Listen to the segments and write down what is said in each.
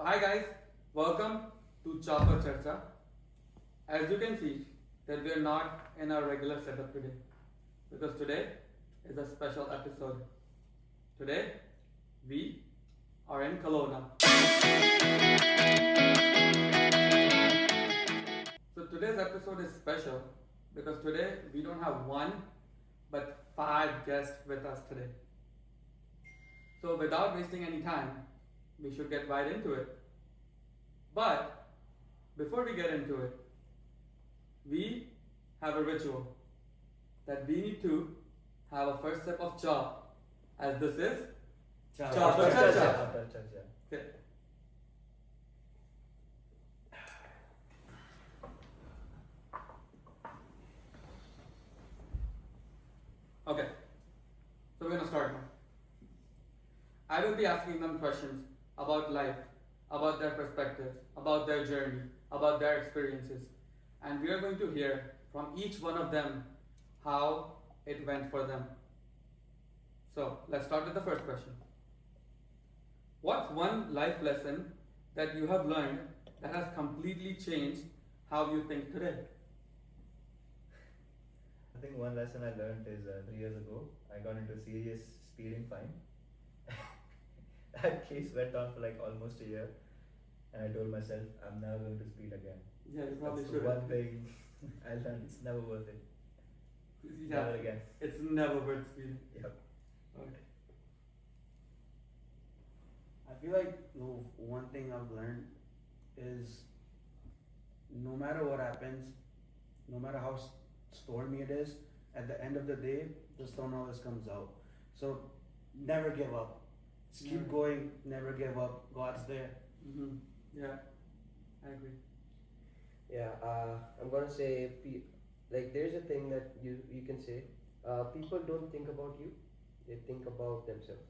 Hi guys, welcome to Cha Per Charcha. As you can see, that we are not in our regular setup today because today is a special episode. Today we are in Kelowna. So today's episode is special because today we don't have one but 5 guests with us today. So without wasting any time, we should get right into it. But before we get into it, we have a ritual that we need to have a first sip of cha, as this is Cha Per Charcha. Okay. Okay, so we're gonna start now. I will be asking them questions about life, about their perspectives, about their journey, about their experiences, and we are going to hear from each one of them how it went for them. So let's start with the first question. What's one life lesson that you have learned that has completely changed how you think today? I think one lesson I learned is 3 years ago, I got into a serious speeding fine. That case went on for like almost a year, and I told myself I'm never going to speed again. Yeah, you probably That's should. the one thing I learned. It's never worth it. Yeah, Never again. it's never worth speeding. Yep. Okay. I feel like one thing I've learned is no matter what happens, no matter how stormy it is, at the end of the day, the stone always comes out. So never give up. Just keep Never. going, never give up. God's there. Mm-hmm. Yeah, I agree. Yeah, I'm gonna say, like there's a thing that you can say, people don't think about you, they think about themselves.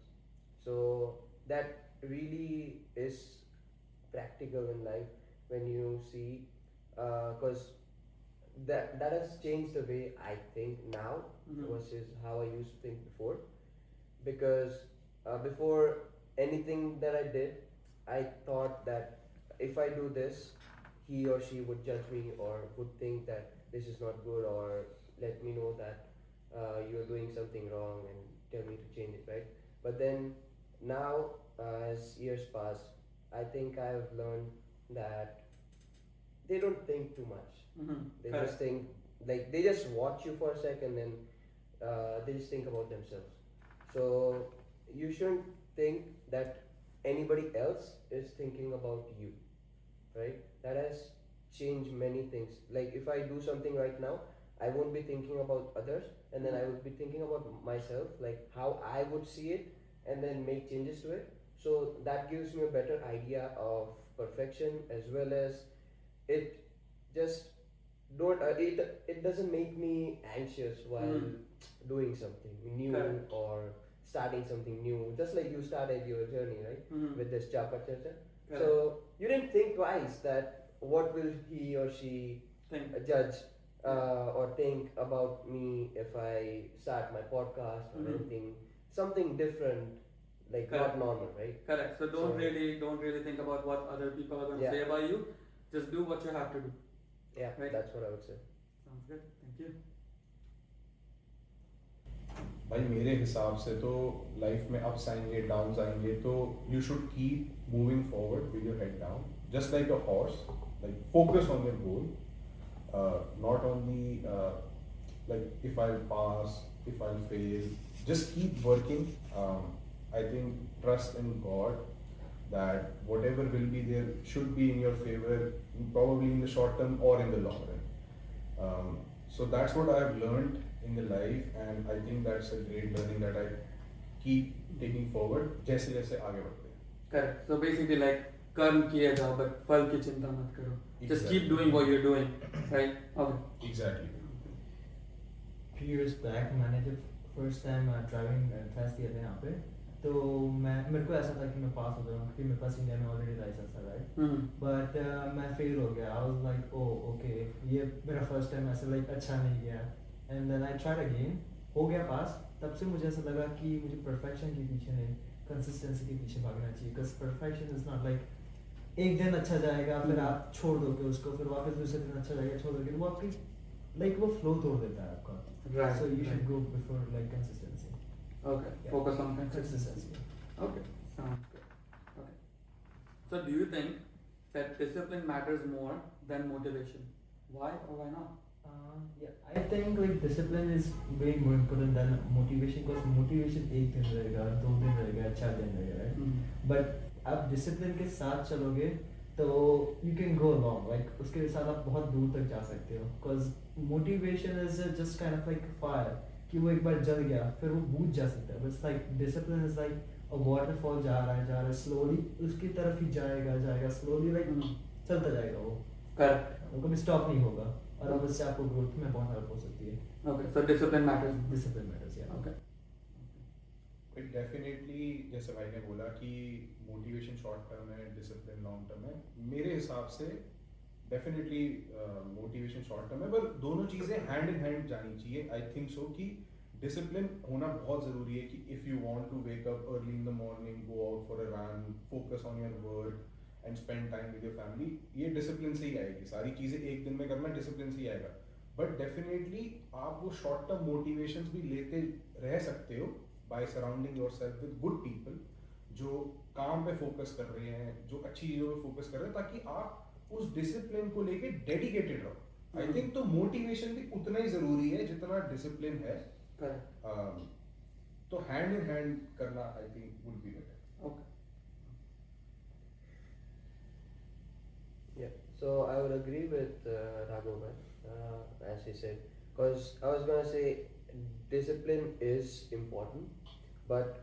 So that really is practical in life when you see, because that has changed the way I think now Mhm. versus how I used to think before. Because before anything that I did, I thought that if I do this, he or she would judge me or would think that this is not good or let me know that you're doing something wrong and tell me to change it, right? But then now, as years pass, I think I've learned that they don't think too much. Mm-hmm. They just think, like, they just watch you for a second and they just think about themselves. So you shouldn't think that anybody else is thinking about you, right? That has changed many things. Like if I do something right now, I won't be thinking about others, and then I would be thinking about myself, like how I would see it, and then make changes to it. So that gives me a better idea of perfection, as well as it just don't it doesn't make me anxious while doing something new Correct. or starting something new, just like you started your journey, right? Mm-hmm. With this Cha Per Charcha. Correct. So you didn't think twice that what will he or she Think. judge or think about me if I start my podcast or Mhm. anything, something different, like Correct. not normal, right? Correct. So So- don't really think about what other people are going to Yeah. say about you. Just do what you have to do. Yeah, Right. that's what I would say. Sounds good. Thank you. भाई मेरे हिसाब से तो life में ups आएंगे downs आएंगे तो you should keep moving forward with your head down just like a horse like focus on your goal not only like if I pass if I fail just keep working I think trust in God that whatever will be there should be in your favor, probably in the short term or in the long run. So that's what I have learned in the life, and I think that's a great learning that I keep taking forward जैसे जैसे आगे बढ़ते हैं. Correct. So basically, like कर्म किए जाओ, but फल की चिंता मत करो. Just Exactly. keep doing what you're doing, right? Okay. Exactly. few years back मैंने जब फर्स्ट टाइम ड्राइविंग टेस्ट दिया था यहाँ पे, तो मेरे को ऐसा था कि मैं पास हो जाऊँ क्योंकि मेरे पास इंडिया में ऑलरेडी लाइसेंस था, राइट? Mm-hmm. बट मैं फेल हो गया. I was like oh okay, ये मेरा फर्स्ट टाइम ऐसे लाइक अच्छा नहीं गया. And then I tried again, हो गया पास. तब से मुझे ऐसा लगा कि मुझे परफेक्शन के पीछे नहीं, कंसिस्टेंसी के पीछे भागना चाहिए. Because perfection is not like एक दिन अच्छा जाएगा फिर आप छोड़ दोगे उसको, फिर वापस दूसरे दिन अच्छा जाएगा छोड़ दोगे, वो आपकी लाइक वो फ्लो तोड़ देता है आपका. Right. So you should right. go before like consistency. Okay. Yeah. Focus on consistency. Consistency. Okay. Sounds good. Okay. So do you think that discipline matters more than motivation? Why or why not? Yeah, I think like discipline is way more important than motivation, because motivation एक दिन रहेगा, 2 दिन रहेगा, 4 दिन रहेगा, right? But आप discipline के साथ चलोगे तो you can go along, like उसके साथ आप बहुत दूर तक जा सकते हो. Because motivation is just kind of like fire, कि वो एक बार जल गया फिर वो बुझ जा सकता है. But it's like discipline is like a waterfall जा रहा है slowly उसकी तरफ ही जाएगा slowly like चलता जाएगा वो. Correct. वो कभी stop नहीं होगा और अब उससे आपको growth में बहुत help हो सकती है. Okay. So discipline matters. Discipline matters, yeah. Okay. It definitely, जैसे भाई ने बोला कि मोटिवेशन शॉर्ट टर्म है, डिसिप्लिन लॉन्ग टर्म है. मेरे हिसाब से डेफिनेटली मोटिवेशन शॉर्ट टर्म है, पर दोनों चीज़ें हैंड इन हैंड जानी चाहिए. आई थिंक सो कि डिसिप्लिन होना बहुत ज़रूरी है कि if you want to wake up early in the morning, go out for a run, focus on your work and spend time with your family, ये discipline से ही आएगी. सारी चीज़ें एक दिन में करना डिसिप्लिन से ही आएगा. बट डेफिनेटली आप वो शॉर्ट टर्म मोटिवेशंस भी लेते रह सकते हो by surrounding yourself with good people जो काम पे फोकस कर रहे हैं, जो अच्छी चीज़ों पे फोकस कर रहे हैं, ताकि आप उस डिसिप्लिन को लेके डेडिकेटेड रहो. आई थिंक तो मोटिवेशन भी उतना ही ज़रूरी है जितना डिसिप्लिन है. Correct. तो हैंड इन हैंड करना I think would be better. Okay. Yeah, so I would agree with Raghav, as he said, because I was gonna say discipline is important, but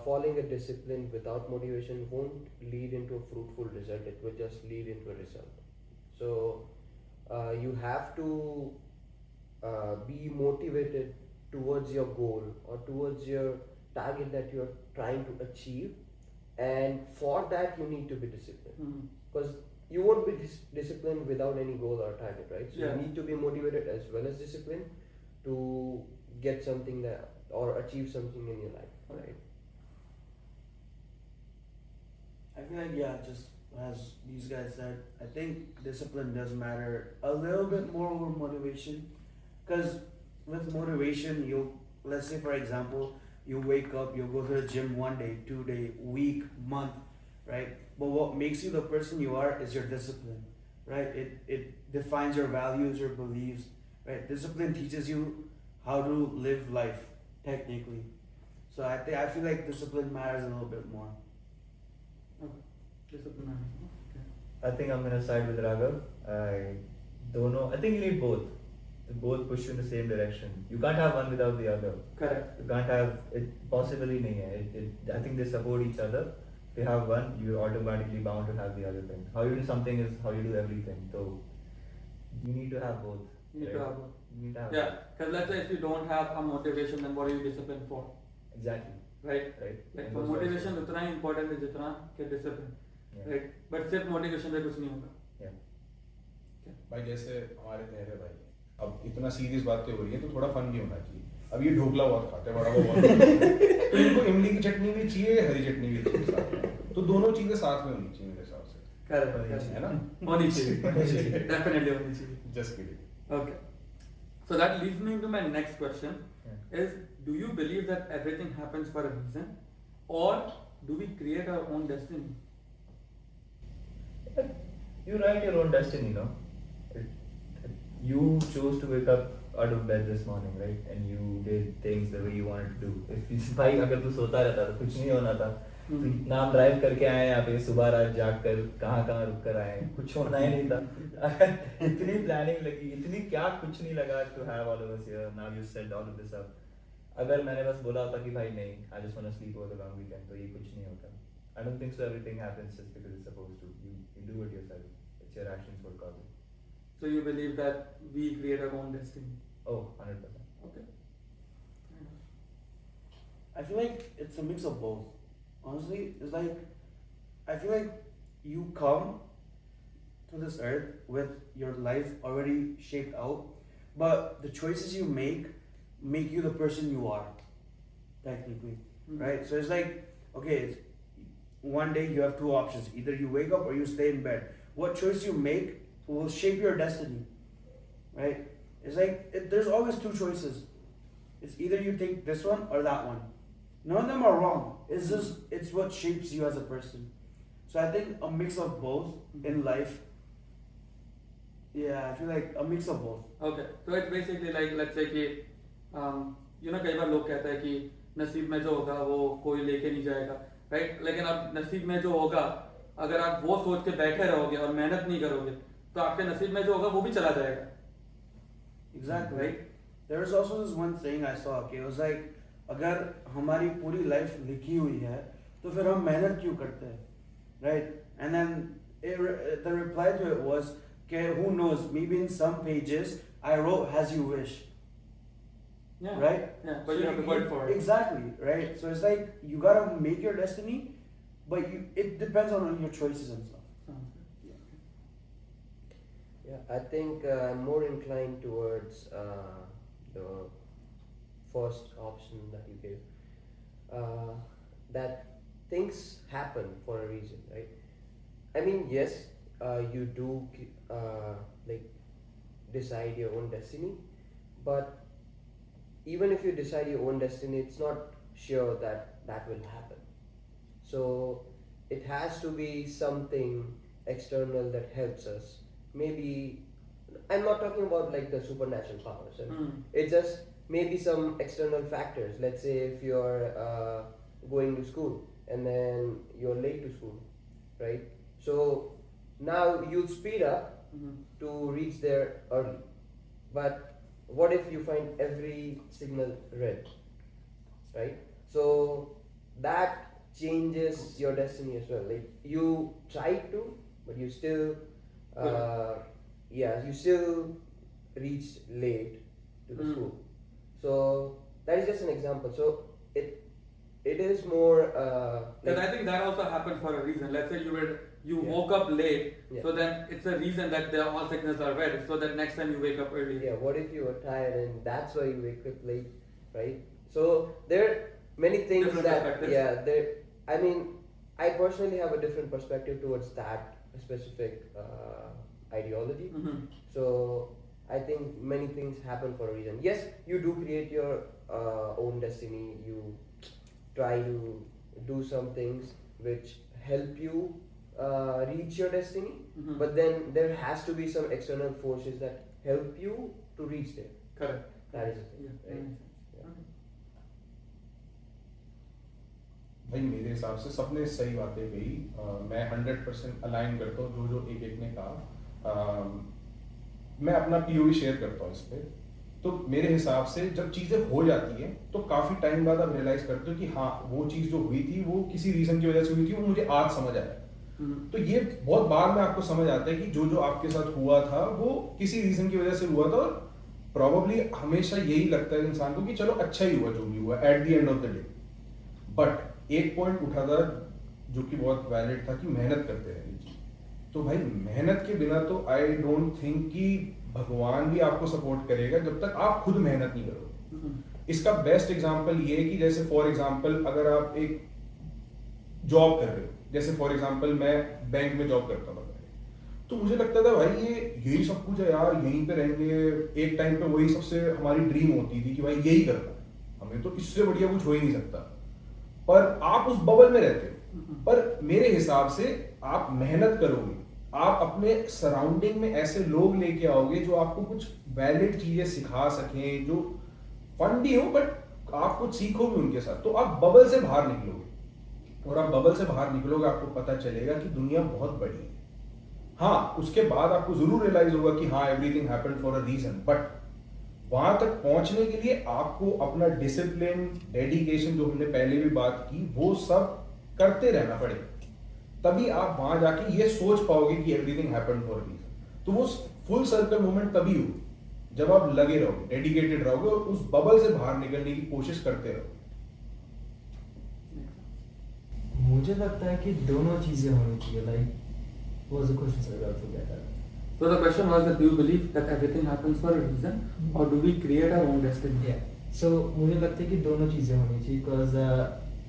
following a discipline without motivation won't lead into a fruitful result. It will just lead into a result. So you have to be motivated towards your goal or towards your target that you're trying to achieve, and for that you need to be disciplined, because you won't be disciplined without any goal or target, right? So Yeah. you need to be motivated as well as disciplined to get something that or achieve something in your life, right? I feel like, yeah, just as these guys said, I think discipline does matter a little bit more over motivation. Because with motivation, let's say for example, you wake up, you go to the gym 1 day, 2 day, week, month, right? But what makes you the person you are is your discipline, right? It defines your values, your beliefs, right? Discipline teaches you how to live life, technically. So I feel like discipline matters a little bit more. Okay. Discipline matters. Okay. I think I'm gonna side with Raghav. I think you need both. They both push you in the same direction. You can't have one without the other. Correct. You can't have it. Possibly nahi hai. I think they support each other. If you have one, you're automatically bound to have the other thing. How you do something is how you do everything. So you need to have both. You need to have both. You need to have Yeah. Because let's say if you don't have a motivation, then what are you disciplined for? both. Exactly. Right. Right. Like And for those motivation also- उतना ही important है जितना कि discipline. Yeah. Right. But सिर्फ motivation से कुछ नहीं होगा. Yeah. भाई जैसे हमारे तेरे भाई, अब इतना सीरियस बातें हो रही है तो थोड़ा फन भी होना चाहिए. अब ये ढोकला बहुत खाते हैं, बड़ा बहुत खाते हैं. तो इनको इमली की चटनी भी चाहिए, हरी चटनी भी चाहिए साथ में. तो दोनों चीजें साथ में होनी चाहिए मेरे हिसाब से. Correct. है ना? होनी चाहिए. Definitely होनी चाहिए. Just kidding. Okay. So that leads me to my next question. Yeah. Is do you believe that everything happens for a reason, or do we create our own destiny? You write your own destiny, no? You chose to wake up out of bed this morning, right? And you did things the way you wanted to do. If भाई अगर तू सोता रहता तो कुछ नहीं होना था. तो ना हम ड्राइव करके आए यहाँ पे, सुबह रात जाग कर कहाँ रुक कर आए, कुछ होना ही नहीं था. इतनी प्लानिंग लगी, इतनी क्या कुछ नहीं लगा to have all of us here. Now you set all of this up. अगर मैंने बस बोला होता कि भाई नहीं, I just want to sleep over the long weekend, तो ये कुछ नहीं होता. I don't think so. Everything happens just because it's supposed to. You do it yourself. It's your actions what cause it. So you believe that we create our own destiny? Oh, 100%. Okay. I feel like it's a mix of both. Honestly, it's like, I feel like you come to this earth with your life already shaped out, but the choices you make you the person you are, technically, right? So it's like, okay, one day you have two options. Either you wake up or you stay in bed. What choice you make will shape your destiny, right? It's like there's always two choices. It's either you take this one or that one. None of them are wrong. It's just it's what shapes you as a person. So I think a mix of both in life. Yeah, I feel like a mix of both. Okay, so it's basically like let's say कि कई बार लोग कहते हैं कि नसीब में जो होगा वो कोई लेके नहीं जाएगा, राइट? लेकिन अब नसीब में जो होगा अगर आप वो सोच के बैठे रहोगे और मेहनत नहीं करोगे तो आपके नसीब में जो होगा वो भी चला जाएगा. Exactly. Right? There was also this one thing I saw. Okay, it was like अगर हमारी पूरी लाइफ लिखी हुई है तो फिर हम मेहनत क्यों करते हैं, right? And then the reply to it was, okay, who knows? Maybe in some pages I wrote "as you wish." Yeah. Right? Yeah, but you have to work for it. Exactly, right? So it's like you gotta make your destiny, but it depends on your choices and stuff. Sounds good. Yeah. Yeah, I think I'm more inclined towards the first option that you gave. That things happen for a reason, right? I mean, yes, you do like decide your own destiny, but even if you decide your own destiny, it's not sure that that will happen. So it has to be something external that helps us. Maybe I'm not talking about like the supernatural powers. It's just maybe some external factors. Let's say if you're going to school and then you're late to school, right? So now you'll speed up to reach there early. But what if you find every signal red, right? So that changes your destiny as well. Like you tried to, but you still, you still reached late to the school. So that is just an example. So it is more. Because I think that also happened for a reason. Let's say you woke up late, so then it's a reason that all signals are red, so that next time you wake up early. Yeah, what if you were tired and that's why you wake up late, right? So there are many things Different that perspectives. I mean, I personally have a different perspective towards that specific ideology. So I think many things happen for a reason. Yes, you do create your own destiny. You try to do some things which help you reach your destiny, but then there has to be some external forces that help you to reach there. Correct. That is the thing, Yeah. right? भाई मेरे हिसाब से सबने सही बातें कही. मैं 100% align करता हूँ जो एक ने कहा. मैं अपना POV शेयर करता हूँ इस पे. तो मेरे हिसाब से जब चीज़ें हो जाती हैं तो काफ़ी टाइम बाद आप रियलाइज़ करते हो कि हाँ वो चीज़ जो हुई थी वो किसी रीज़न की वजह से हुई थी, वो मुझे आज समझ आया. तो ये बहुत बाद में आपको समझ आता है कि जो आपके साथ हुआ था वो किसी रीज़न की वजह से हुआ था, और प्रॉबली हमेशा यही लगता है इंसान को कि चलो अच्छा ही हुआ जो भी हुआ at the end of the day. But एक पॉइंट उठा था जो कि बहुत वैलिड था कि मेहनत करते रहनी चाहिए. तो भाई मेहनत के बिना तो आई डोंट थिंक कि भगवान भी आपको सपोर्ट करेगा जब तक आप खुद मेहनत नहीं करोगे. इसका बेस्ट एग्जांपल ये है कि जैसे फॉर एग्जांपल अगर आप एक जॉब कर रहे हो, जैसे फॉर एग्जांपल मैं बैंक में जॉब करता था, तो मुझे लगता था भाई ये यही सब कुछ है यार, यहीं पे रहेंगे. एक टाइम पे वही सबसे हमारी ड्रीम होती थी कि भाई यही करना है, हमें तो इससे बढ़िया कुछ हो ही नहीं सकता. पर आप उस बबल में रहते हो. पर मेरे हिसाब से आप मेहनत करोगे, आप अपने सराउंडिंग में ऐसे लोग लेके आओगे जो आपको कुछ वैलिड चीजें सिखा सकें, जो फन भी हो बट आप कुछ सीखोगे उनके साथ, तो आप बबल से बाहर निकलोगे. और आप बबल से बाहर निकलोगे आपको पता चलेगा कि दुनिया बहुत बड़ी है. हाँ, उसके बाद आपको जरूर रियलाइज होगा कि हाँ everything happened for a reason, but वहां तक पहुंचने के लिए आपको अपना डिसिप्लिन, डेडिकेशन, जो हमने पहले भी बात की, वो सब करते रहना पड़ेगा. तभी आप वहां जाके ये सोच पाओगे कि everything happened for a reason. तो वो फुल सर्कल मोमेंट तभी हो जब आप लगे रहोगे, डेडिकेटेड रहोगे और उस बबल से बाहर निकलने की कोशिश करते रहोगे. मुझे लगता है कि दोनों चीजें होनी चाहिए. Like was the question sir, I forgot that. So the question was that do you believe that everything happens for a reason or do we create our own destiny? Yeah. So मुझे लगता है कि दोनों चीजें होनी चाहिए, because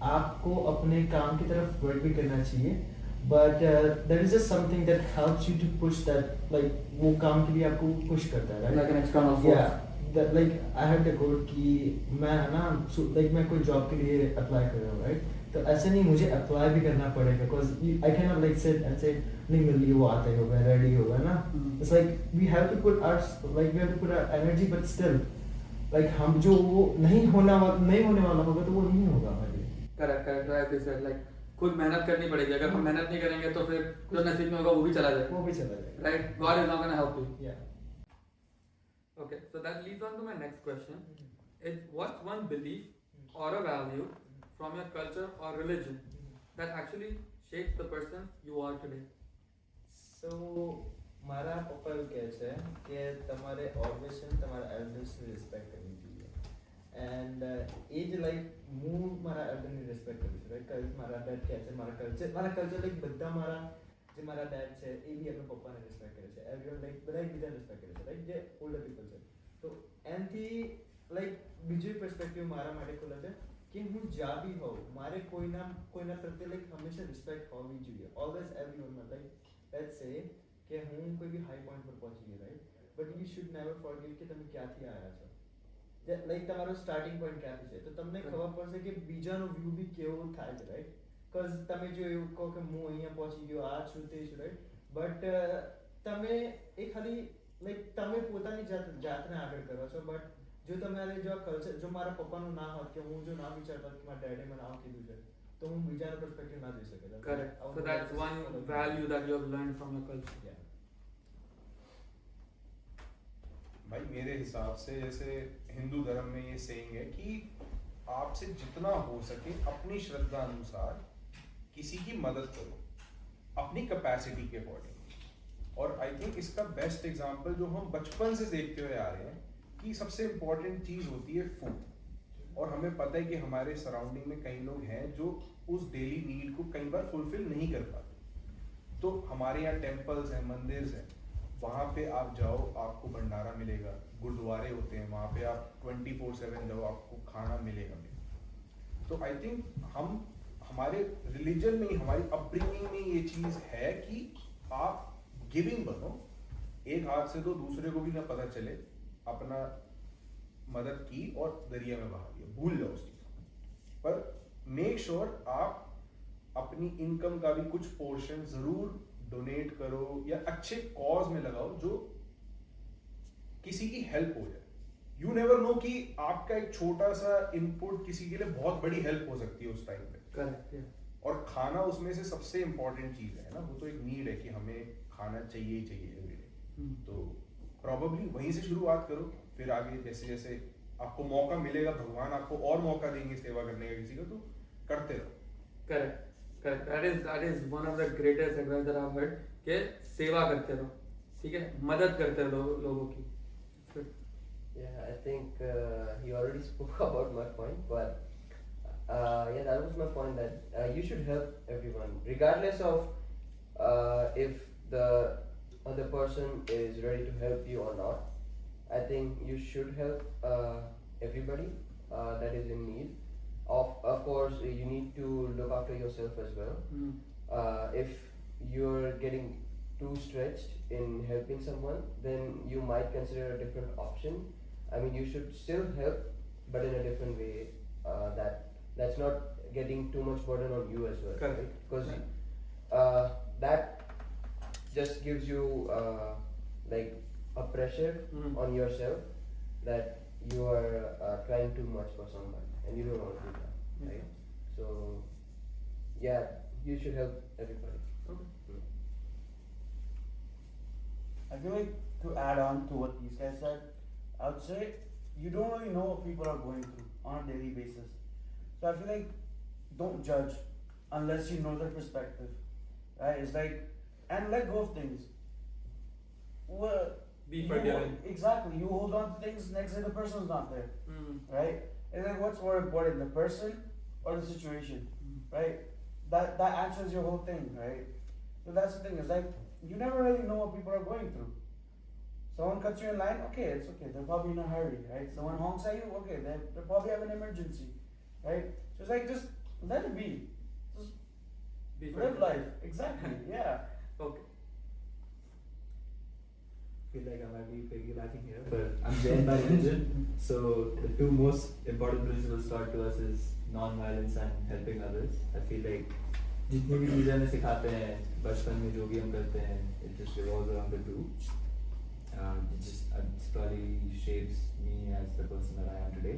आपको अपने काम की तरफ वर्क भी करना चाहिए, but there is just something that helps you to push that, like वो काम के लिए आपको पुश करता है, right? Like an external force. Yeah, that like I had the goal कि मैं है ना, so like मैं कोई जॉब के लिए अप्लाई कर रहा हूँ, राइट? तो ऐसे नहीं मुझे अप्लाई भी करना पड़ेगा, because I can not like sit and से नहीं मेरे लिए वो आता ही होगा, रेडी होगा ना. It's like we have to put our energy, but still like हम जो वो नहीं होने वाला होगा तो वो नहीं होगा हमारे लिए. Correct correct right you said, like खुद मेहनत करनी पड़ेगी. अगर हम मेहनत नहीं करेंगे तो फिर जो नसीब में होगा वो भी चला जाएगा. Right, God is not gonna help you. Yeah. Okay, so that leads on to my next question. Is what's one belief or a value from your culture or religion that actually shapes the person you are today? So મારા પપ્પા એવું કહે છે કે તમારે always તમારા એલ્ડર્સની respect કરવી જોઈએ. એન્ડ એ જ લાઈક હું મારા એલ્ડરની રિસ્પેક્ટ કરું છું, રાઈટ? મારા ડેડ કહે છે મારા કલ્ચર લાઈક બધા મારા જે મારા ડેડ છે એ બી એમના પપ્પાને રિસ્પેક્ટ કરે છે. એવરીવન લાઈક બધા એકબીજાને રિસ્પેક્ટ કરે છે, રાઈટ? જે ઓલ્ડર પીપલ છે. તો એનાથી લાઈક બીજો પર્સપેક્ટિવ મારા માટે ખુલે છે કે હું જ્યાં બી હોઉં મારે કોઈના પ્રત્યે લાઈક હંમેશા રિસ્પેક્ટ હોવી જોઈએ. ઓલવેઝ એવરીવનમાં લાઈક લેટ્સ સે કે હું કોઈ બી હાઈ પોઈન્ટ પર પહોંચી ગયો, right? But you should never forget કે તમે ક્યાંથી આવ્યા છો, લાઈક તમારો સ્ટાર્ટિંગ પોઈન્ટ ક્યાંથી છે. તો તમને ખબર પડશે કે બીજાનો વ્યૂ બી કેવો થાય છે, રાઈટ? बिकॉज તમે જો એવું કહો કે હું અહીંયા પહોંચી ગયો, આ છું તે છું, રાઈટ? બટ તમે એ ખાલી લાઈક તમે પોતાની જાતને આગળ કરો છો. બટ જો તમારે જો કલ્ચર જો મારા પપ્પાનું ના હોત કે હું જો ના વિચારતો કે મારા ડેડે મને આવું કીધું છે તો હું બીજાનો પર્સપેક્ટિવ ના જોઈ શકે. Correct. So that's one value that you have learned from your culture. Yeah. भाई मेरे हिसाब से जैसे हिंदू धर्म में ये सेइंग है कि आपसे जितना हो सके अपनी श्रद्धा अनुसार किसी की मदद करो अपनी कैपेसिटी के अकॉर्डिंग. और आई थिंक इसका बेस्ट एग्जांपल जो हम बचपन से देखते हुए आ रहे हैं कि सबसे इम्पोर्टेंट चीज़ होती है फूड. और हमें पता है कि हमारे सराउंडिंग में कई लोग हैं जो उस डेली नीड को कई बार फुलफिल नहीं कर पाते. तो हमारे यहाँ टेम्पल्स हैं, मंदिर्स हैं, वहाँ पे आप जाओ आपको भंडारा मिलेगा. गुरुद्वारे होते हैं वहाँ पे आप 24/7 जाओ आपको खाना मिलेगा. तो आई थिंक हम हमारे रिलीजन में ही हमारी अपब्रिंगिंग में ये चीज़ है कि आप गिविंग बनो. एक हाथ से तो दूसरे को भी ना पता चले अपना मदद की और दरिया में बहा दिया, भूल जाओ उस चीज़. पर मेक श्योर आप अपनी इनकम का भी कुछ पोर्शन जरूर डोनेट करो या अच्छे कॉज में लगाओ जो किसी की हेल्प हो जाए. यू नेवर नो कि आपका एक छोटा सा इनपुट किसी के लिए बहुत बड़ी हेल्प हो सकती है उस टाइम पे. Correct. Yeah. और खाना उसमें से सबसे इम्पोर्टेंट चीज़ है ना. वो तो एक नीड है कि हमें खाना चाहिए ही चाहिए एवरी डे. तो प्रॉब्ली वहीं से शुरुआत करो, फिर आगे जैसे जैसे आपको मौका मिलेगा भगवान आपको और मौका देंगे सेवा करने का किसी का, तो करते रहो. Correct. Correct. That is one of the greatest advice that I've heard कि सेवा करते रहो, ठीक है? मदद करते रहो लोगों की. Yeah, I think he already spoke about my point, but yeah, that was my point that you should help everyone, regardless of if the other person is ready to help you or not. I think you should help everybody that is in need. Of course, you need to look after yourself as well. If you're getting too stretched in helping someone, then you might consider a different option. I mean, you should still help, but in a different way. That's not getting too much burden on you as well, Correct. right? Because that just gives you like a pressure on yourself that you are trying too much for somebody, and you don't want to do that, right? So yeah, you should help everybody. Okay. I feel like to add on to what these guys said, I would say you don't really know what people are going through on a daily basis. So I feel like don't judge unless you know their perspective, right? It's like, and let go of things. Well, Be forgiving. Exactly. You hold on to things next day the person's not there, right? It's like what's more important, the person or the situation, right? That answers your whole thing, right? So that's the thing. It's like you never really know what people are going through. Someone cuts you in line, okay, it's okay. They're probably in a hurry, right? Someone honks at you, okay, they probably have an emergency, right? So it's like just Let it be. Just Be live free. life. Exactly. Yeah. Okay. I feel like I might be piggybacking here, but I'm Jain by religion. So the two most important principles taught to us is non-violence and helping others. I feel like जितनी भी चीज़ें हमें सिखाते हैं बचपन में जो भी हम करते हैं it just revolves around the two. It probably shapes me as the person that I am today.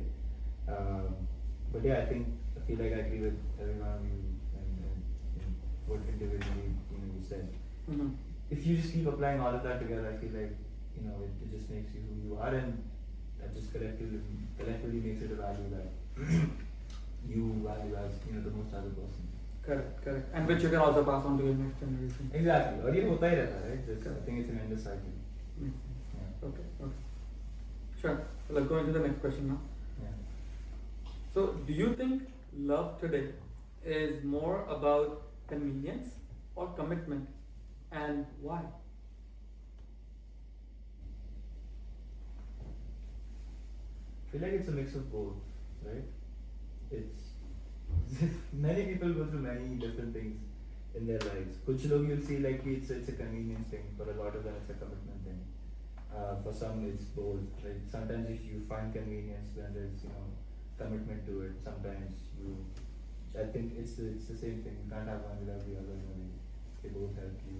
But yeah, I feel like I agree with every one of you and what individually you said. Mm-hmm. If you just keep applying all of that together, I feel like it just makes you who you are, and that just collectively makes it a value that you value as the most other person. Correct. And which you can also pass on to your next generation. Exactly. और ये होता ही रहता है, right? I think it's an endless cycle. Makes sense. Yeah. Okay. Sure. So let's go into the next question now. Yeah. So, do you think love today is more about convenience or commitment, and why? I feel like it's a mix of both, right? It's many people go through many different things in their lives. कुछ लोग you'll see like it's a convenience thing, but a lot of them it's a commitment thing. For some it's both, right? Sometimes if you find convenience, then there's commitment to it. Sometimes I think it's the same thing. You can't have one without the other. They both help you.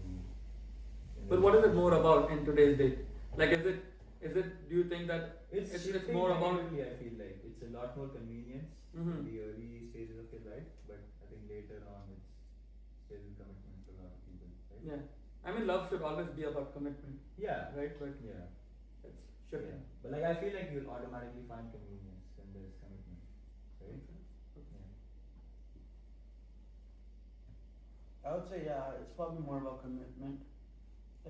But what is it more about in today's day? Like, is it? Do you think that It's it's more about? negatively, I feel like it's a lot more convenience Mhm. in the early stages of your life, but I think later on it's still commitment for a lot of people, right? Yeah. I mean, love should always be about commitment, Yeah. right? But Yeah. it's shifting. Yeah. But like I feel like you'll automatically find convenience when there's commitment, right? Yeah. I would say yeah. It's probably more about commitment.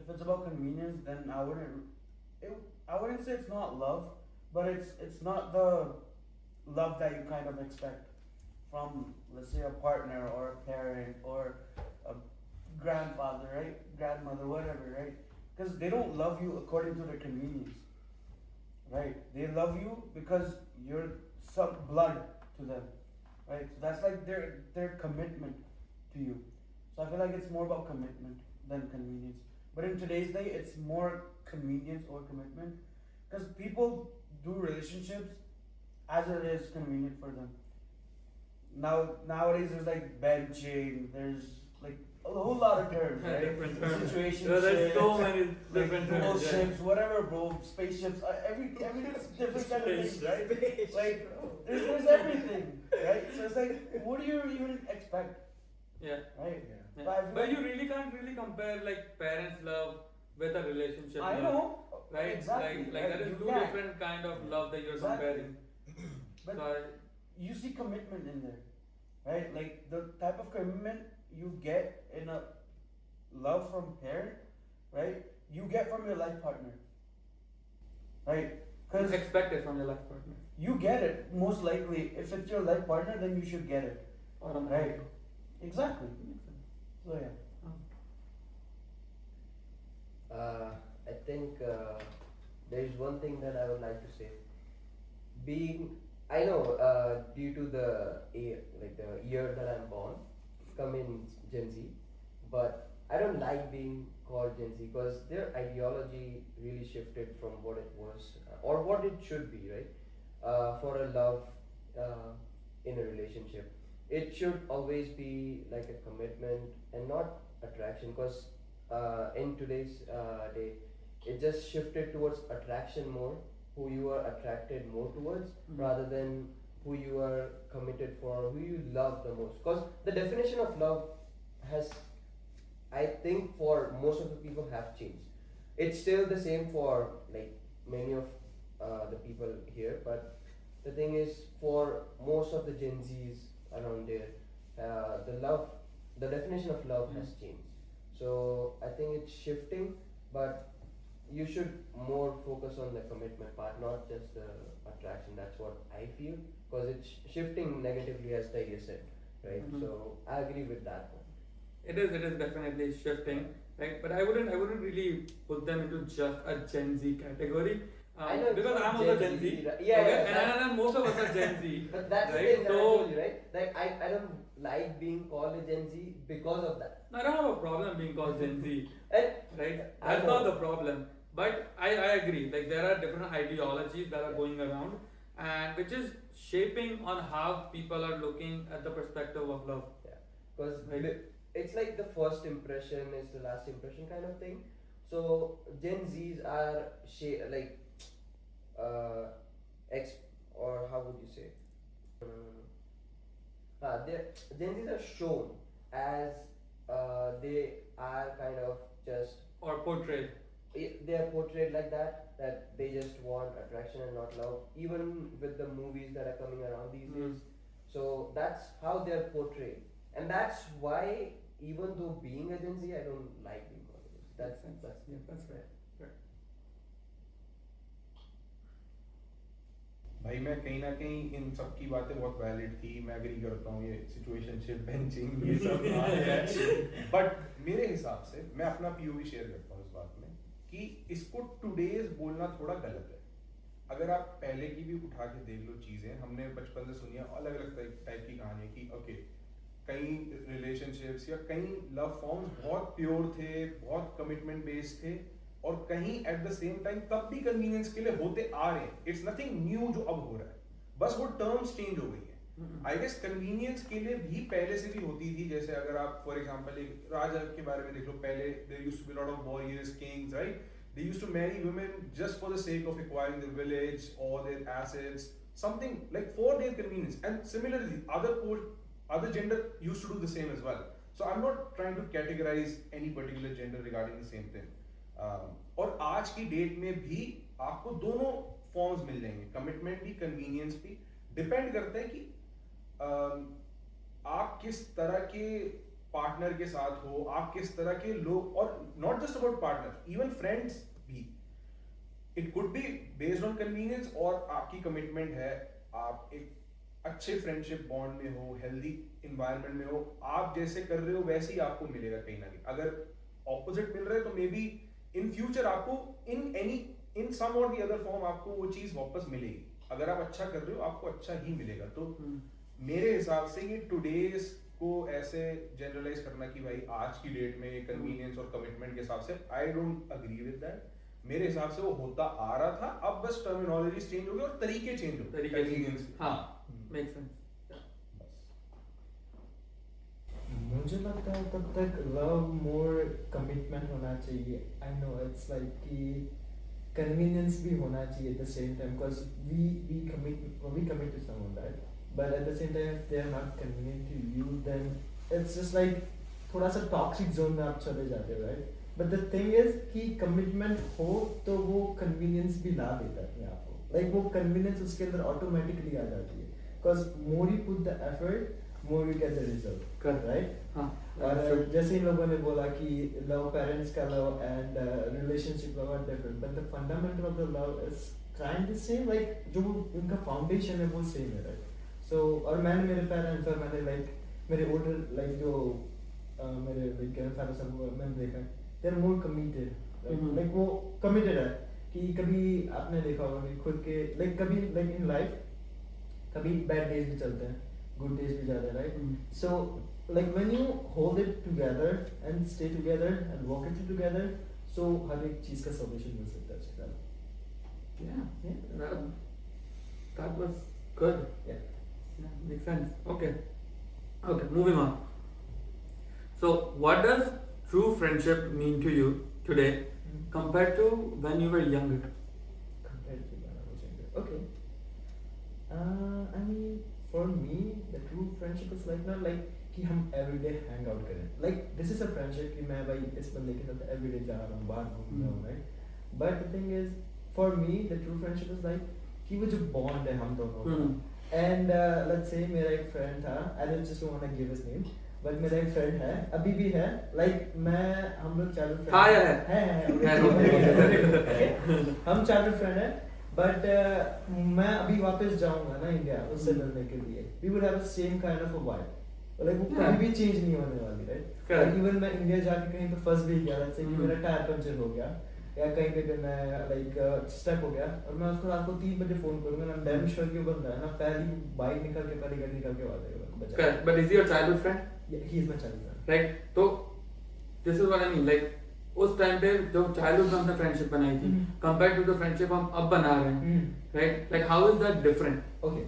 If it's about convenience, then I wouldn't say it's not love, but it's not the love that you kind of expect from, let's say, a partner or a parent or a grandfather, right? Grandmother, whatever, right? Because they don't love you according to their convenience, right? They love you because you're some blood to them, right? So that's like their commitment to you. So I feel like it's more about commitment than convenience. But in today's day, it's more convenience or commitment, because people do relationships as it is convenient for them. Nowadays, there's like benching, there's like a whole lot of terms, right? Different terms. Situation There's so ships, many like different dual terms. Yeah. ships, whatever, bro. Spaceships, every different kind of things, right? Like there's everything, right? So it's like, what do you even expect, Yeah. right? Yeah. Yeah. But I feel But like- you really can't compare like parents' love with a relationship. I love, know, Right? exactly. Like that is You two can't. different kind of love that you're Exactly. comparing. But So you see commitment in there, right? Like the type of commitment you get in a love from parent, right? You get from your life partner, right? Because expect it from your life partner. you get it most likely. If it's your life partner, then you should get it, Automatically. right? Exactly. Makes sense. So yeah. I think there is one thing that I would like to say. I know due to the year that I'm born, come in Gen Z, but I don't like being called Gen Z because their ideology really shifted from what it was or what it should be, right? For a love in a relationship, it should always be like a commitment and not attraction, because in today's day, it just shifted towards attraction more, who you are attracted more towards, Mhm. rather than who you are committed for, who you love the most. Because the definition of love has, I think, for most of the people have changed. It's still the same for like many of the people here, but the thing is, for most of the Gen Zs around there, the definition of love has changed. So I think it's shifting, but you should more focus on the commitment part, not just the attraction. That's what I feel, because it's shifting negatively, as Tiger said, right? Mhm. So I agree with that one. It is definitely shifting, right? But I wouldn't really put them into just a Gen Z category. I know it's because not I'm also Gen Gen Z. Z, right? Yeah, okay? yeah, And most of us are Gen Z. But that's right? the thing that I So told you, right? Like I don't like being called a Gen Z because of that. I don't have a problem being called Gen Z. And Right? I That's know. not the problem. But I agree. Like there are different ideologies that are going around, and which is shaping on how people are looking at the perspective of love. because Right. it's like the first impression is the last impression kind of thing. So Gen Zs are like ex or how would you say? Gen Zs are shown as they are kind of just Or portrayed. they are portrayed like that they just want attraction and not love, even with the movies that are coming around these days. So that's how they are portrayed, and that's why even though being a Gen Z, I don't like being called a Gen Z. That's Yeah, that's right. भाई मैं कहीं ना कहीं इन सब की बातें बहुत valid थी, मैं एग्री करता हूँ, ये सिचुएशनशिप बेंचिंग ये सब बट मेरे हिसाब से मैं अपना पीओवी शेयर करता हूँ इस बात में कि इसको टुडेज बोलना थोड़ा गलत है। अगर आप पहले की भी उठा के देख लो चीजें, हमने बचपन से सुनी अलग अलग टाइप की कहानी कि ओके कई रिलेशनशिप्स या कई लव फॉर्म्स बहुत प्योर थे, बहुत कमिटमेंट बेस्ड थे, और कहीं एट द सेम टाइम तब भी कन्वीनियंस के लिए होते आ रहे हैं। इट्स नथिंग न्यू जो अब हो रहा है, बस वो टर्म्स चेंज हो गई है। आई गेस कन्वीनियंस के लिए भी पहले से भी होती थी। जैसे अगर आप फॉर एग्जांपल एक राजा के बारे में देख लो, पहले there used to be lot of warriors, kings, right? They used to marry women just for the sake of acquiring the village or their assets, something like for their convenience. And similarly, other gender used to do the same as well. So I'm not trying to categorize any particular gender regarding the same thing. और आज की date में भी आपको दोनों forms मिल जाएंगे, commitment भी, convenience भी। डिपेंड करता है कि आप किस तरह के पार्टनर के साथ हो, आप किस तरह के लोग, और not just about partner, even friends भी। It could be based on convenience, और आपकी कमिटमेंट है, आप एक अच्छे फ्रेंडशिप बॉन्ड में हो, हेल्दी इन्वायरमेंट में हो, आप जैसे कर रहे हो वैसे ही आपको मिलेगा कहीं ना कहीं। अगर ऑपोजिट मिल रहा है तो मे बी इन फ्यूचर आपको इन सम और दी अदर फॉर्म आपको वो चीज वापस मिलेगी। अगर आप अच्छा कर रहे हो आपको अच्छा ही मिलेगा। तो मेरे हिसाब से ये टुडेज को ऐसे जनरलाइज करना कि भाई आज की डेट में कन्वीनियंस और कमिटमेंट के हिसाब से, I don't agree with that. मेरे हिसाब से वो होता आ रहा था, अब बस टर्मिनोलॉजी चेंज हो गई और तरीके चेंज हो गए कन्वीनियंस। हाँ, मेक सेंस। मुझे लगता है तब तक लव मोर कमिटमेंट होना चाहिए। आई नो इट्स लाइक कि कन्वीनियंस भी होना चाहिए at the same time, because we commit to someone, right? But at the same time if they are not convenient to you, then it's just like थोड़ा सा toxic zone में आप चले जाते हो, राइट? बट द थिंग इज कि commitment हो तो वो कन्वीनियंस भी ला देता है अपने आप को, लाइक वो कन्वीनियंस उसके अंदर ऑटोमेटिकली आ जाती है, because more you put the effort more you get the result, right? और जैसे इन लोगों ने बोला कि love, parents का love and relationship love are different, but the fundamental of the love is kind of same, like जो उनका foundation है वो same है, right? So और मैंने मेरे parents और मैंने like मेरे older like जो मेरे like grandfather सब मैंने देखा, they're more committed, like वो committed है कि कभी आपने देखा होगा कि खुद के like कभी like in life कभी bad days भी चलते हैं, good days भी जाते हैं, right? So like when you hold it together and stay together and walk it together, so हर एक चीज का solution मिल सकता है उसके साथ। Yeah, that was good. Yeah, makes sense. Okay, moving on. So what does true friendship mean to you today compared to when you were younger? compared to when I was younger. Okay. I mean, for me, the true friendship is like not like कि हम everyday hang out करें. Like this is a friendship कि मैं भाई इस बंदे के साथ everyday जा रहा हूँ, बाहर घूम रहा हूँ, right? But the thing is, for me, the true friendship is like कि वो जो bond है हम दोनों का. And let's say मेरा एक friend था, I just don't want to give his name, but मेरा एक friend है, अभी भी है, like हम लोग childhood friend हैं, हम childhood friend हैं, but मैं अभी वापस जाऊंगा ना इंडिया उससे मिलने के लिए, we would have the same kind of a vibe, like वो कभी भी change नहीं होने वाली, right? Like even मैं इंडिया जाके कहीं पे फंस भी गया, let's say कि मेरा टायर पंचर हो गया, या कहीं पे भी मैं लाइक स्टक हो गया और मैं उसको रात को 3 बजे फोन करूंगा ना डैम श्योर कि वो बंदा है ना पहली बाइक निकल के पहली गाड़ी निकल के आ जाएगा बचा Correct. But is he your childhood friend? He is my child friend Right? तो this is what I mean. Like उस टाइम पे जो चाइल्डहुड में हमने फ्रेंडशिप बनाई थी कंपेयर टू द फ्रेंडशिप हम अब बना रहे हैं, right? Like how is that different? Okay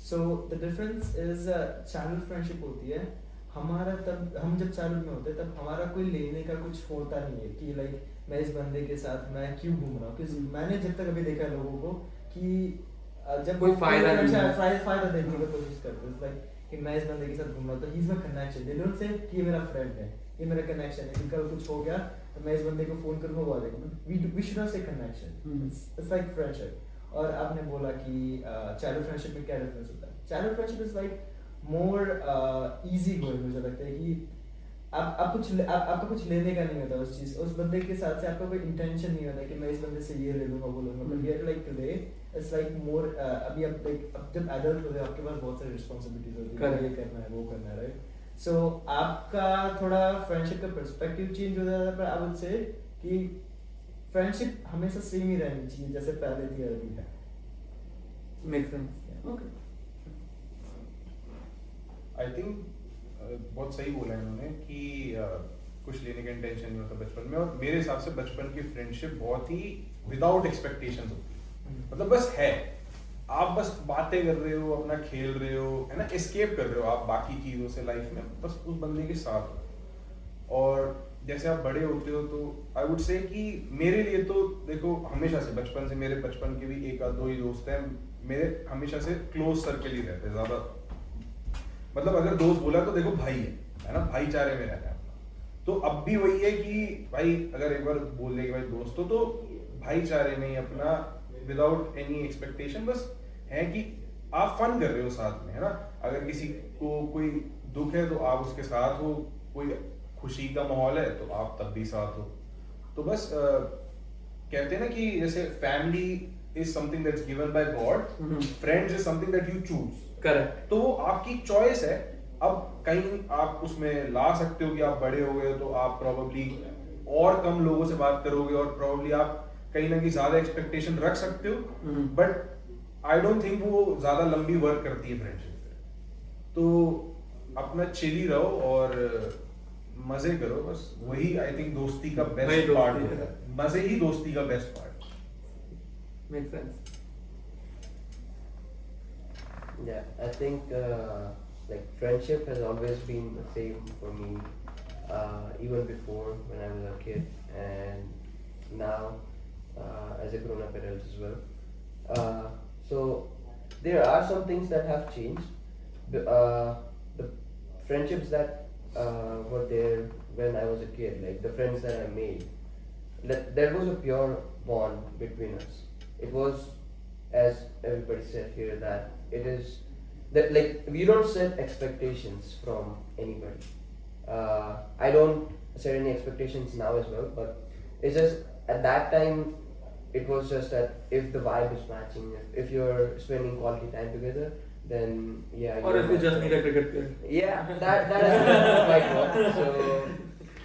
so the difference is childhood friendship होती है हमारा तब हम जब चाइल्डहुड में होते हैं तब हमारा कोई लेने का कुछ होता नहीं है कि लाइक मैं इस बंदे के साथ मैं क्यों घूम रहा हूँ क्योंकि मैंने जब तक अभी देखा है लोगों को कि जब कोई फायदा नहीं है। फायदा देने की कोशिश करते हैं लाइक कि मैं इस बंदे के साथ घूम रहा हूँ तो he is my connection they don't say कि ये मेरा फ्रेंड है ये मेरा कनेक्शन है कल कुछ हो गया तो मैं इस बंदे को फोन करूंगा वो आ जाएगा वी शुड नॉट से कनेक्शन इट्स लाइक फ्रेंडशिप और आपने बोला कि चाइल्डहुड फ्रेंडशिप में क्या डिफरेंस होता है childhood friendship is like more easy going मुझे लगता है कि आपका कुछ लेने का नहीं होता उस चीज उस बंदे के साथ से आपका कोई इंटेंशन नहीं होता कि मैं इस बंदे से ये ले लूंगा वो लूंगा but here like today it's like more अभी आप लाइक अब जब एडल्ट हो गए आपके पास बहुत सारी रिस्पांसिबिलिटीज होती है ये करना है वो करना है राइट सो आपका थोड़ा फ्रेंडशिप का पर्सपेक्टिव चेंज हो जाता है पर आई वुड से कि फ्रेंडशिप हमेशा सेम ही रहनी चाहिए जैसे पहले थी और अभी है make sense. Okay, I think बहुत सही बोला इन्होंने कि कुछ लेने का इंटेंशन नहीं होता बचपन में और मेरे हिसाब से बचपन की फ्रेंडशिप बहुत ही विदाउट एक्सपेक्टेशंस होती है मतलब बस है आप बस बातें कर रहे हो अपना खेल रहे हो है ना एस्केप कर रहे हो आप बाकी चीज़ों से लाइफ में बस उस बंदे के साथ हो और जैसे आप बड़े होते हो तो आई वुड से कि मेरे लिए तो देखो हमेशा से बचपन से मेरे बचपन के भी एक आध दो ही दोस्त हैं मेरे हमेशा से क्लोज सर्कल ही रहते हैं ज़्यादा मतलब अगर दोस्त बोला तो देखो भाई है ना भाईचारे में रहना है तो अब भी वही है कि भाई अगर एक बार बोल दे कि भाई दोस्त तो भाईचारे में ही अपना विदाउट एनी एक्सपेक्टेशन बस है कि आप फन कर रहे हो साथ में है ना अगर किसी को कोई दुख है तो आप उसके साथ हो कोई खुशी का माहौल है तो आप तब भी साथ हो तो बस कहते हैं ना कि जैसे family is something that's given by God friends is something that you choose correct तो वो आपकी चॉइस है अब कहीं आप उसमें ला सकते हो कि आप बड़े हो गए हो तो आप प्रोबेबली और कम लोगों से बात करोगे और प्रोबेबली आप कहीं ना कहीं ज्यादा एक्सपेक्टेशन रख सकते हो बट आई डोंट थिंक वो ज्यादा लंबी वर्क करती है फ्रेंडशिप तो अपना चिल ही रहो और मजे करो बस वही आई थिंक दोस्ती का बेस्ट पार्ट होता है मजे ही दोस्ती का best part make sense. Yeah, I think like friendship has always been the same for me, even before when I was a kid, and now as a grown-up adult as well. So there are some things that have changed. The friendships that were there when I was a kid, like the friends that I made, there was a pure bond between us. It was, as everybody said here, that it is that like we don't set expectations from anybody. I don't set any expectations now as well, but it's just at that time it was just that if the vibe is matching, if you're spending quality time together, then yeah. Or if you just need a cricket player. Yeah, that is quite good. So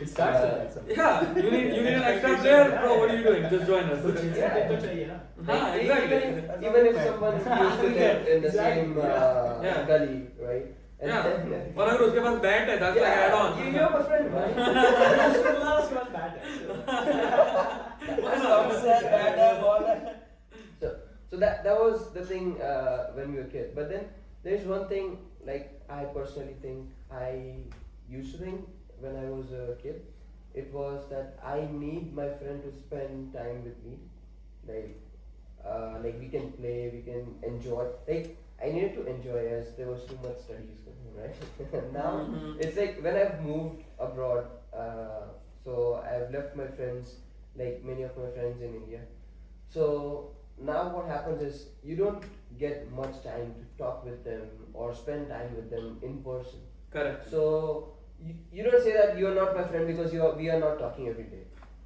it starts with that something. Yeah, you need an extra player, bro. What are you doing? Just join us. Yeah, तो चाहिए ना हाँ, exactly. even if someone used to live in the same Yeah. gully, right? And Yeah. then, और अगर उसके पास bat है, that's like add on. you have a friend, right? उसको बुला उसके बाद बैट है So that was the thing when we were kids. But then there's one thing like I personally think I used to think when I was a kid, it was that I need my friend to spend time with me, like we can play, we can enjoy. Like I needed to enjoy as there was too much studies going on, right? Now it's like when I've moved abroad, so I've left my friends, like many of my friends in India. So now what happens is you don't get much time to talk with them or spend time with them in person. Correct. So you don't say that you're not my friend because we are not talking every day.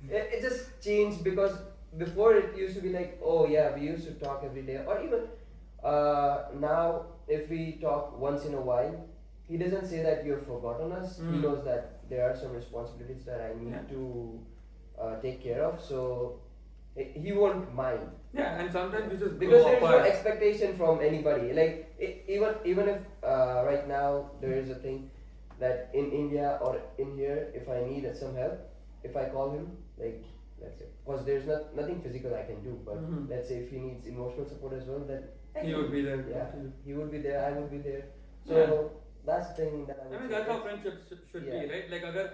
It just changed because before it used to be like, oh yeah, we used to talk every day, or even now if we talk once in a while, he doesn't say that you've forgotten us. He knows that there are some responsibilities that I need to take care of. So he won't mind. Yeah, and sometimes you just Because grow there's no apart. expectation from anybody. Like even if right now there is a thing that in India or in here, if I need some help, if I call him, like let's say, because there's nothing physical I can do, but Mhm. let's say if he needs emotional support as well, then He would be there. Yeah, he would be there. I would be there. So Yeah. that's the thing that I would I mean, say. that's how friendship should be, Yeah. right? Like अगर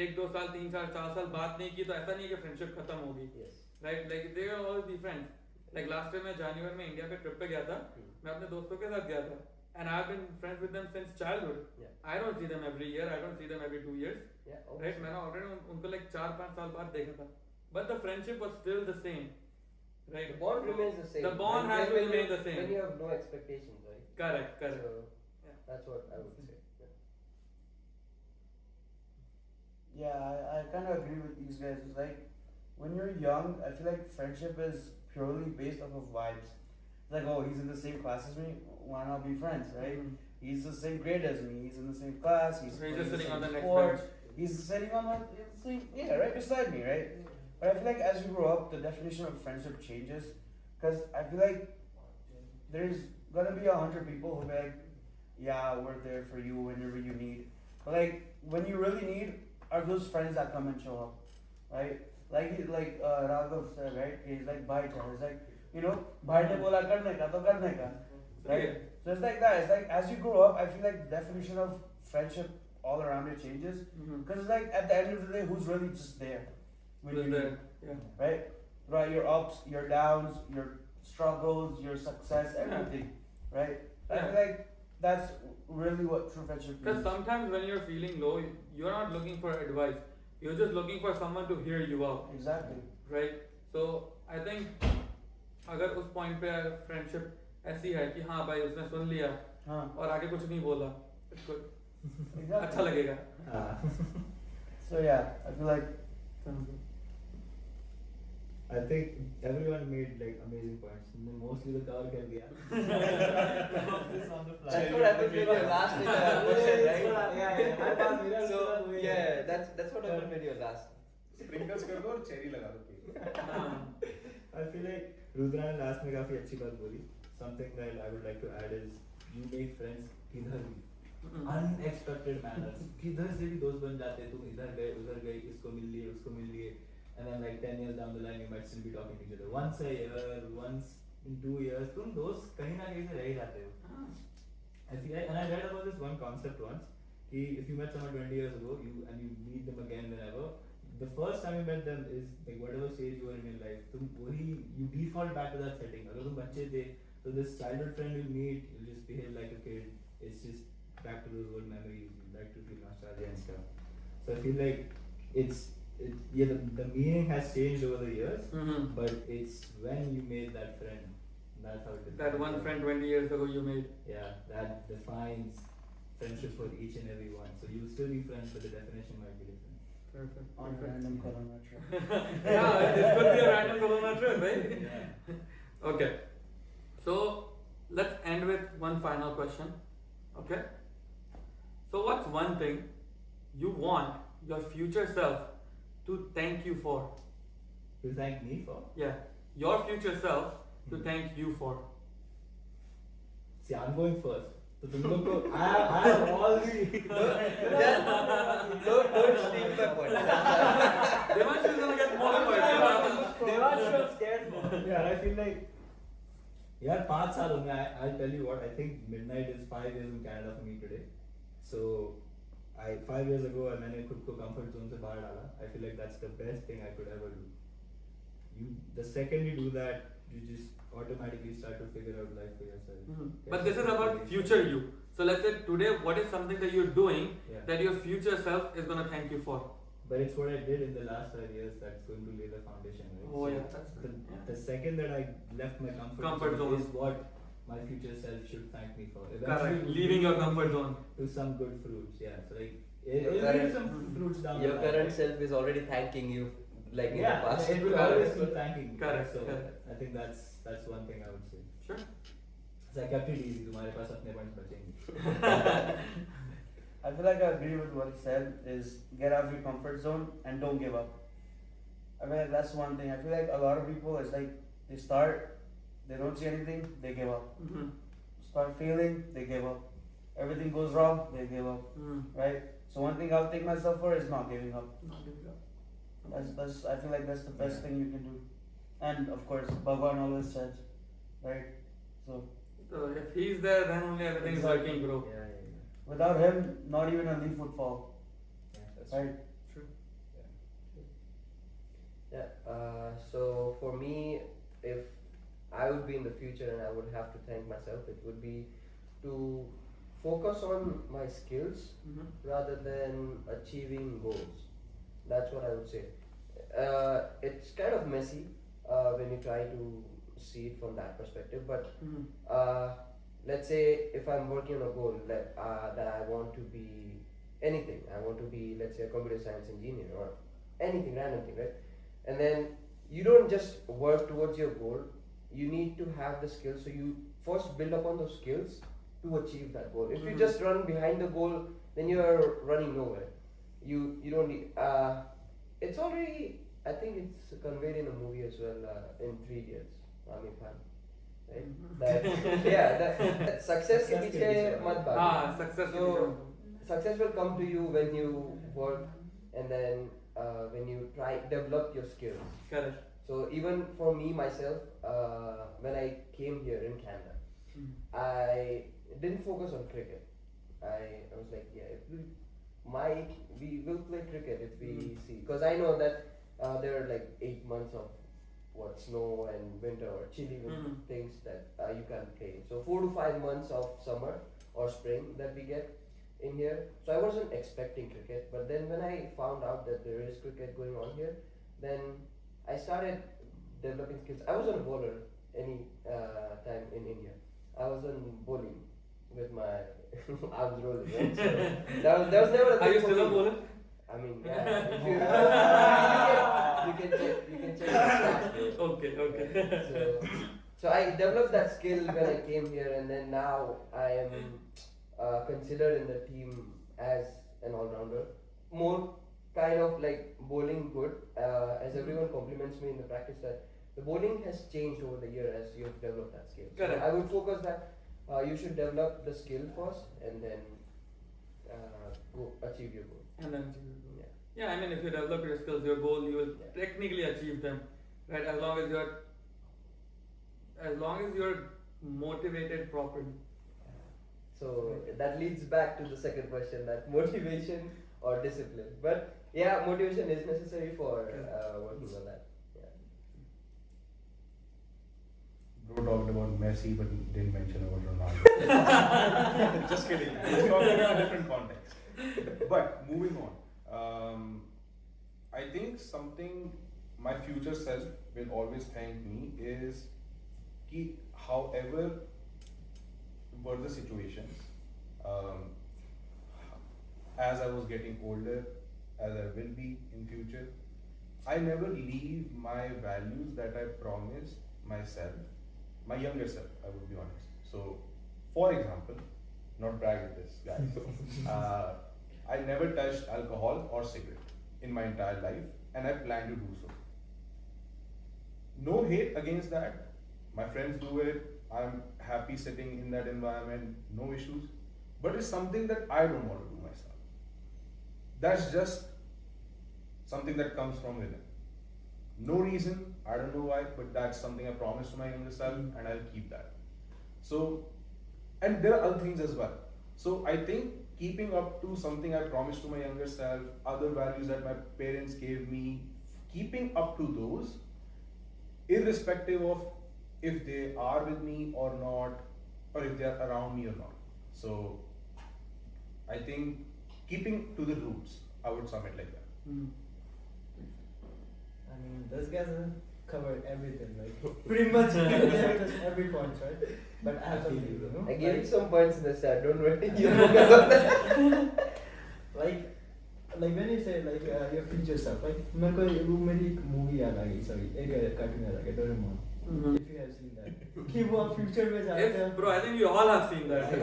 एक दो साल तीन साल चार साल बात नहीं की तो ऐसा नहीं कि फ्रेंडशिप खत्म होगी, Yes. right? Like they will always be friends. Like last time मैं जनवरी में इंडिया पे ट्रिप पे गया था, मैं अपने दोस्तों के साथ गया था, and I've been friends with them since childhood. Yeah. I don't see them every year. I don't see them every 2 years. Yeah. Right? obviously. मैंने already उनको like 4-5 साल बाद देखा था, but the friendship was still the same, right? The bond remains the same. The bond has to when remain you- the same. When you have no expectations, right? Correct, correct. So Yeah. that's what I would say. Yeah, I kind of agree with these guys. It's like when you're young, I feel like friendship is purely based off of vibes. It's like, oh, he's in the same class as me, why not be friends, right? Mhm. He's the same grade as me, he's in the same class, he's So he's playing just sitting same on the next sport, bench. he's sitting on the same, yeah, right beside me, right? But I feel like as you grow up, the definition of friendship changes, because I feel like there's gonna be 100 people who be like, yeah, we're there for you whenever you need. But like when you really need, are those friends that come and show up, right? Like Raghav said, right? He's like bhai cha. It's like, you know, bhai ne bola karne ka to karne ka, right? So it's like that. It's like as you grow up, I feel like the definition of friendship all around you changes. Mhm. Because it's like at the end of the day, who's really just there when Was you there? need, Yeah. right? Right, your ups, your downs, your struggles, your success, everything, right? I Yeah. feel like that's really what true friendship Because means. sometimes when you're feeling low, you're not looking for advice. You're just looking for someone to hear you out, Exactly. right? So I think अगर उस point पे friendship ऐसी है कि हाँ भाई उसने सुन लिया Huh. और आगे कुछ नहीं बोला, it's good. Exactly. अच्छा लगेगा. So yeah, I feel like I think everyone made like amazing points. Mostly the cover कर दिया. This on the fly. That's what happened with your last question, right? Yeah. So yeah, that's what happened with your last. Sprinkles कर दो और cherry लगा दो cake. हाँ. I feel like Rudra ने last में काफी अच्छी बात बोली. Something that I would like to add is you make friends किधर भी. Unexpected manners. किधर से भी दोस्त बन जाते हैं. तुम इधर गए, इसको मिल लिए, उसको मिल लिए. And then like 10 years down the line you might still be talking to each other. Once a year, once in 2 years, तुम दोस्त कहीं ना कहीं से रह ही जाते हो. I feel like, and I read about this one concept once. कि if you met someone 20 years ago, you meet them again whenever, the first time you met them is like whatever stage you were in your life, तुम वही you default back to that setting. अगर तुम बच्चे थे, so this childhood friend you'll meet, you'll just behave like a kid. It's just back to those old memories. You like to feel nostalgia and stuff. So I feel like the meaning has changed over the years, Mhm. but it's when you made that friend. That's how it defines. That one friend 20 years ago you made. Yeah, that defines friendship for each and every one. So you'll still be friends, but the definition might be different. Perfect. on a Perfect. random Kelowna trip. Yeah, it could be a random Kelowna trip, right? Yeah. Okay. So let's end with one final question. Okay. So what's one thing you want your future self to thank you for? You thank me for? Yeah, your future self to thank you for. See, I'm going first. So तुम लोग को I have all the Don't steal my point. Devansh is gonna get more points. Devansh was scared for. Yeah, I feel like यार 5 साल हो गए. I'll tell you what, I think midnight is 5 years in Canada for me today. So 5 years ago मैंने खुद को comfort zone से बाहर डाला. I feel like that's the best thing I could ever do. The second you do that, you just automatically start to figure out life for yourself. Mhm. But this is about future you. So let's say today, what is something that you're doing Yeah. that your future self is gonna thank you for? But it's what I did in the last 5 years that's going to lay the foundation, right? Oh, So yeah, that's the, good. Yeah. the second that I left my Comfort zone. is what my future self should thank me for. Correct. Eventually Leaving your leading comfort zone. to some good fruits. Yeah. So like Your it'll lead current- some fruits down Your the line. current self is already thanking you, like in Yeah, the past. it will always keep thanking me. Correct, So correct. I think that's one thing I would say. Sure. So I kept it easy. तुम्हारे पास अपने points बचेंगे. I feel like I agree with what he said is get out of your comfort zone and don't give up. I mean, that's one thing. I feel like a lot of people, it's like they start, they don't see anything, they give up. Mm-hmm. Start failing, they give up. Everything goes wrong, they give up. Right? So one thing I'll take myself for is not giving up. Not giving up. That's I feel like that's the best thing you can do. And of course, Bhagwan always says, right? So So if he's there, then only everything is working, bro. Yeah. without him, not even a leaf would fall. That's Right? True. Yeah. So for me, if I would be in the future and I would have to thank myself, it would be to focus on my skills Mm-hmm. rather than achieving goals. That's what I would say. It's kind of messy when you try to see it from that perspective, but let's say if I'm working on a goal that I want to be anything, I want to be, let's say, a computer science engineer or anything, random thing, right? And then you don't just work towards your goal, you need to have the skills. So you first build upon those skills to achieve that goal. If you just run behind the goal, then you're running nowhere. You don't need, it's already, I think it's conveyed in a movie as well, in 3 Idiots, Amir Khan. Right? That, yeah, that success ke piche mat bhagna. Success. So success will come to you when you work and then when you develop your skills. Correct. So even for me myself, when I came here in Canada, I didn't focus on cricket. I was like, yeah, if we will play cricket if we see, because I know that there are like 8 months of snow and winter or chilly things that you can play. So 4 to 5 months of summer or spring that we get in here. So I wasn't expecting cricket, but then when I found out that there is cricket going on here, then I started developing skills. I was on bowler any time in India. I was on bowling with my arms rolling. Right? So that was never a thing. Are you for still a me. bowler? I mean, yeah. If you can check the stats, bro. Okay. So I developed that skill when I came here, and then now I am considered in the team as an all-rounder. More kind of like bowling good, as everyone compliments me in the practice that the bowling has changed over the year as you have developed that skill. So Correct. I would focus that you should develop the skill first and then go achieve your goal. And then Yeah. yeah, I mean, if you develop your skills, your goal, you will technically achieve them, right? As long as you're motivated properly. So that leads back to the second question, that motivation or discipline. But yeah, motivation is necessary for working on that. Bro talked about Messi but didn't mention about Ronaldo. Just kidding. He's talking in a different context. But moving on, I think something my future self will always thank me is कि however were the situations, as I was getting older, as I will be in future, I never leave my values that I promised myself, my younger self, I would be honest. So, for example, not brag at this, guys, I never touched alcohol or cigarette in my entire life, and I plan to do so. No hate against that. My friends do it. I'm happy sitting in that environment, no issues. But it's something that I don't want to do myself. That's just something that comes from within. No reason, I don't know why, but that's something I promised to my younger self, and I'll keep that. So, and there are other things as well. So I think keeping up to something I promised to my younger self, other values that my parents gave me, keeping up to those, irrespective of if they are with me or not, or if they are around me or not. So I think keeping to the roots, I would sum it like that. I mean, those guys have covered everything, like pretty much every point, right? But I have something, you know. I gave you some points in the start, don't worry. You focus on that. like when you say like your future stuff, like मेरे को वो मेरी एक movie याद आ गई, sorry, एक cartoon याद आ गया, Doraemon. Mhm. If you have seen that. कि वो आप future में जाते If, हैं. bro, I think we all have seen that.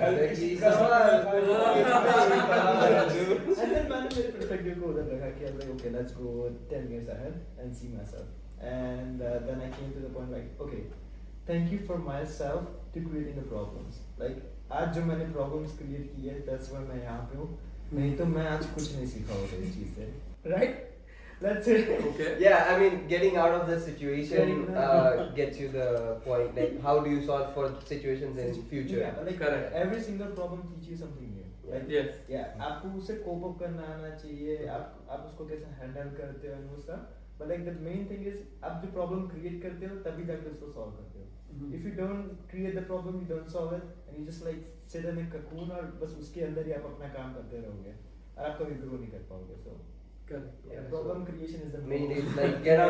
And then मैंने मेरे perspective को उधर रखा कि like okay, let's go 10 years ahead and see myself. And then I came to the point like, okay, thank you for myself to creating the problems. Like आज जो मैंने problems create किए, that's why मैं यहाँ पे हूँ. नहीं तो मैं आज कुछ नहीं सीखा होता इस चीज से, right? That's it. Okay. Yeah, I mean, getting out of the situation Getting- gets you the point. Like, how do you solve for situations in future? Yeah, like Correct. every single problem teaches you something new. Like, Yes. yeah, आपको उसे cope up करना आना चाहिए. आप उसको कैसे handle करते हो and वो सब. But like the main thing is आप जो problem create करते हो तभी जाके उसको solve करते हो. Mhm. If you don't create the problem, you don't solve it, and you just like sit in a cocoon और बस उसके अंदर ही आप अपना काम करते रहोगे और आप कभी grow नहीं कर पाओगे. So Correct. yeah, problem creation is the Main main. is like get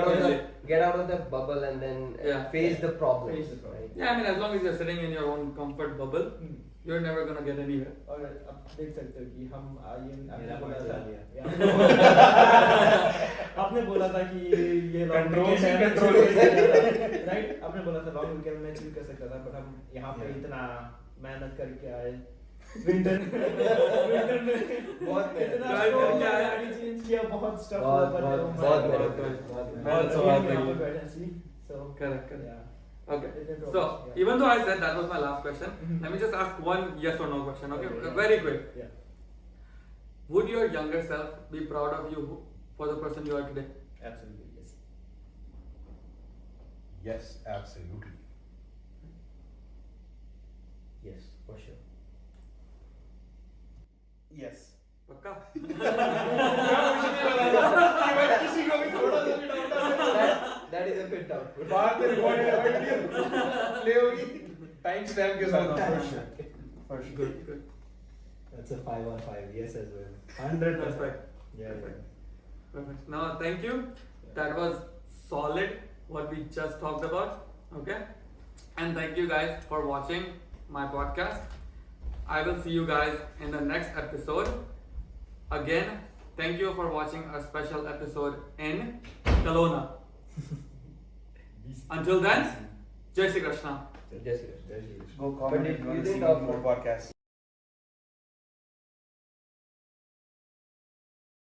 out of the bubble and then Yeah. face the problem. Face the problem. Right? Yeah, I mean, as long as you're sitting in your own comfort bubble, Hmm. you're never gonna get anywhere. और आप देख सकते हो कि हम मेरा बोला point था चला गया। आपने बोला था कि ये Control से control राइट आपने बोला था लॉन्ग वीकेंड में चिल कर सकता था बट हम यहाँ पे इतना मेहनत करके आए विंटर में बहुत मेहनत इतना करके आए। गाड़ी चेंज किया बहुत स्टफ बहुत बहुत मेहनत बहुत सवाल करिए। बैठे सी सो Correct, correct. yeah Okay. Different So, problems, yeah. even though I said that was my last question, Mhm. let me just ask one yes or no question, okay? Okay, yeah. Very quick. yeah Would your younger self be proud of you for the person you are today? absolutely yes Yes, absolutely. Yes, for sure. Yes. Pakka? That is a bit doubtful. बात play होगी time stamp के साथ for sure. For sure. Good, good. That's a 5 on 5, yes as well. 100% Perfect. Yeah, Perfect. Perfect. Now, thank you. That was solid what we just talked about. Okay. And thank you guys for watching my podcast. I will see you guys in the next episode. Again, thank you for watching a special episode in Kelowna. Until then, Jai Shri Krishna. Just Go But comment if if you you want to see didn't offer- more podcasts.